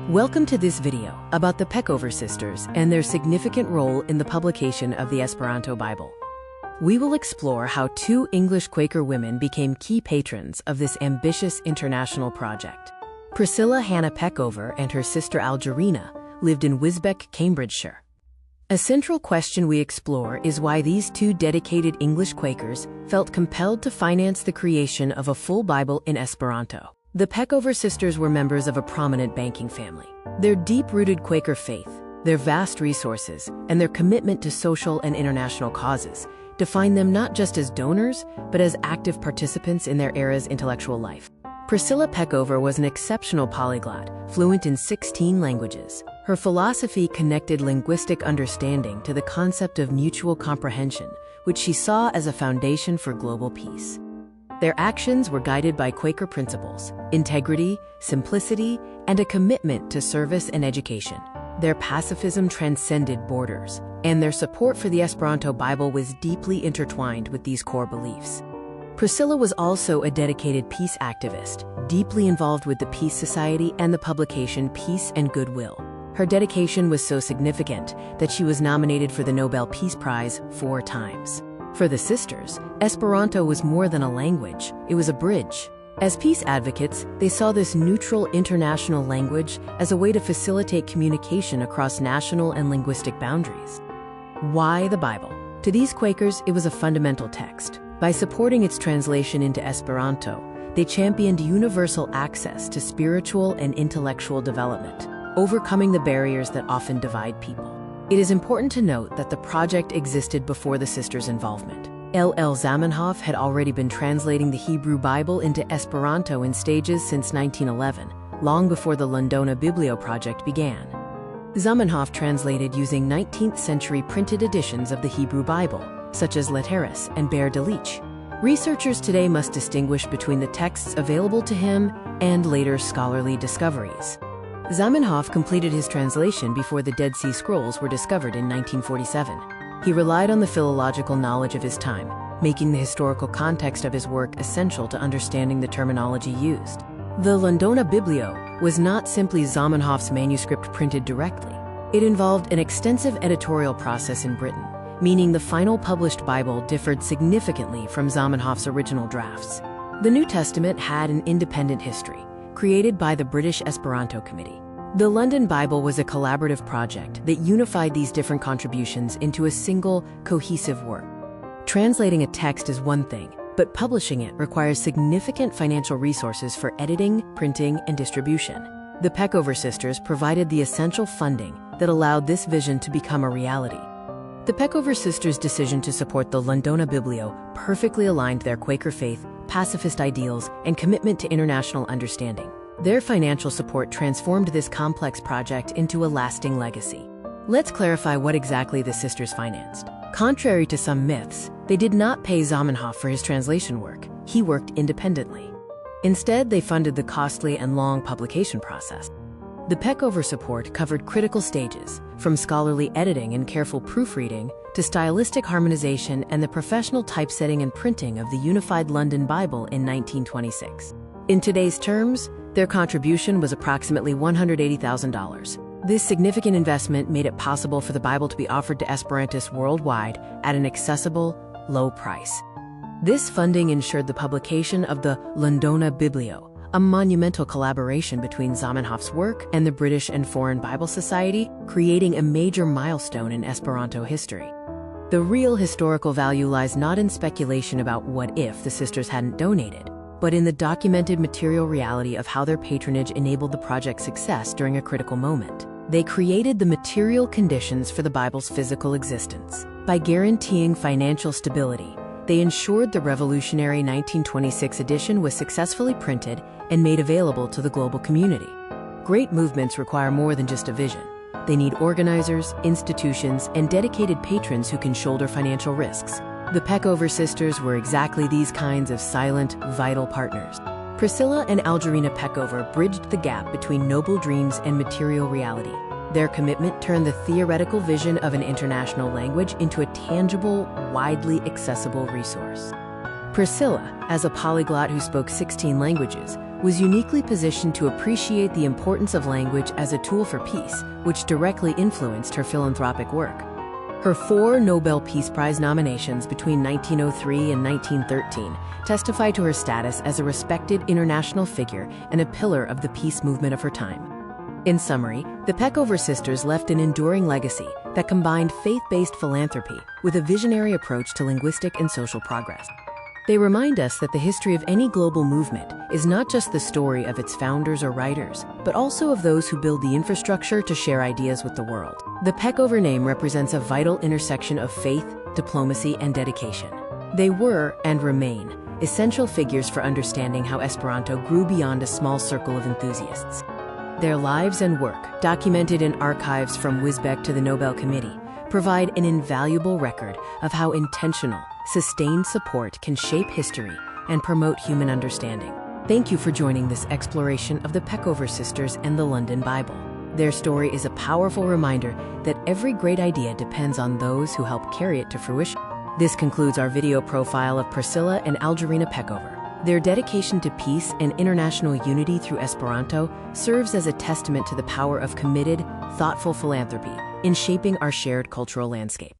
Welcome to this video about the Pekouvър sisters and their significant role in the publication of the Esperanto Bible. We will explore how two English Quaker women became key patrons of this ambitious international project. Priscilla Hana Pekouvър and her sister Alджерина lived in Wisbech, Cambridgeshire. A central question we explore is why these two dedicated English Quakers felt compelled to finance the creation of a full Bible in Esperanto. The Pekоувър sisters were members of a prominent banking family. Their deep-rooted Quaker faith, their vast resources, and their commitment to social and international causes define them not just as donors, but as active participants in their era's intellectual life. Priscilla Pekоувър was an exceptional polyglot, fluent in 16 languages. Her philosophy connected linguistic understanding to the concept of mutual comprehension, which she saw as a foundation for global peace. Their actions were guided by Quaker principles, integrity, simplicity, and a commitment to service and education. Their pacifism transcended borders, and their support for the Esperanto Bible was deeply intertwined with these core beliefs. Priscilla was also a dedicated peace activist, deeply involved with the Peace Society and the publication Peace and Goodwill. Her dedication was so significant that she was nominated for the Nobel Peace Prize 4 times. For the sisters, Esperanto was more than a language, it was a bridge. As peace advocates, they saw this neutral international language as a way to facilitate communication across national and linguistic boundaries. Why the Bible? To these Quakers, it was a fundamental text. By supporting its translation into Esperanto, they championed universal access to spiritual and intellectual development, overcoming the barriers that often divide people. It is important to note that the project existed before the sisters' involvement. L.L. Zamenhof had already been translating the Hebrew Bible into Esperanto in stages since 1911, long before the Londona Biblio project began. Zamenhof translated using 19th-century printed editions of the Hebrew Bible, such as Letteris and Ber de Leach. Researchers today must distinguish between the texts available to him and later scholarly discoveries. Zamenhof completed his translation before the Dead Sea Scrolls were discovered in 1947. He relied on the philological knowledge of his time, making the historical context of his work essential to understanding the terminology used. The Londona Biblio was not simply Zamenhof's manuscript printed directly. It involved an extensive editorial process in Britain, meaning the final published Bible differed significantly from Zamenhof's original drafts. The New Testament had an independent history, created by the British Esperanto Committee. The London Bible was a collaborative project that unified these different contributions into a single, cohesive work. Translating a text is one thing, but publishing it requires significant financial resources for editing, printing, and distribution. The Pekоувър sisters provided the essential funding that allowed this vision to become a reality. The Pekоувър sisters' decision to support the Londona Biblio perfectly aligned their Quaker faith, pacifist ideals, and commitment to international understanding. Their financial support transformed this complex project into a lasting legacy. Let's clarify what exactly the sisters financed. Contrary to some myths, they did not pay Zamenhof for his translation work. He worked independently. Instead, they funded the costly and long publication process. The Pekоувър support covered critical stages, from scholarly editing and careful proofreading to stylistic harmonization and the professional typesetting and printing of the unified London Bible in 1926. In today's terms, their contribution was approximately $180,000. This significant investment made it possible for the Bible to be offered to Esperantists worldwide at an accessible, low price. This funding ensured the publication of the Londona Biblio, a monumental collaboration between Zamenhof's work and the British and Foreign Bible Society, creating a major milestone in Esperanto history. The real historical value lies not in speculation about what if the sisters hadn't donated, but in the documented material reality of how their patronage enabled the project's success during a critical moment. They created the material conditions for the Bible's physical existence. By guaranteeing financial stability, they ensured the revolutionary 1926 edition was successfully printed and made available to the global community. Great movements require more than just a vision. They need organizers, institutions, and dedicated patrons who can shoulder financial risks. The Pekоувър sisters were exactly these kinds of silent, vital partners. Priscilla and Alджерина Pekоувър bridged the gap between noble dreams and material reality. Their commitment turned the theoretical vision of an international language into a tangible, widely accessible resource. Priscilla, as a polyglot who spoke 16 languages, was uniquely positioned to appreciate the importance of language as a tool for peace, which directly influenced her philanthropic work. Her 4 Nobel Peace Prize nominations between 1903 and 1913 testify to her status as a respected international figure and a pillar of the peace movement of her time. In summary, the Pekоувър sisters left an enduring legacy that combined faith-based philanthropy with a visionary approach to linguistic and social progress. They remind us that the history of any global movement is not just the story of its founders or writers, but also of those who build the infrastructure to share ideas with the world. The Pekоувър name represents a vital intersection of faith, diplomacy, and dedication. They were, and remain, essential figures for understanding how Esperanto grew beyond a small circle of enthusiasts. Their lives and work, documented in archives from Wisbech to the Nobel Committee, provide an invaluable record of how intentional, sustained support can shape history and promote human understanding. Thank you for joining this exploration of the Pekоувър sisters and the London Bible. Their story is a powerful reminder that every great idea depends on those who help carry it to fruition. This concludes our video profile of Prисила and Alджерина Пекоувър. Their dedication to peace and international unity through Esperanto serves as a testament to the power of committed, thoughtful philanthropy in shaping our shared cultural landscape.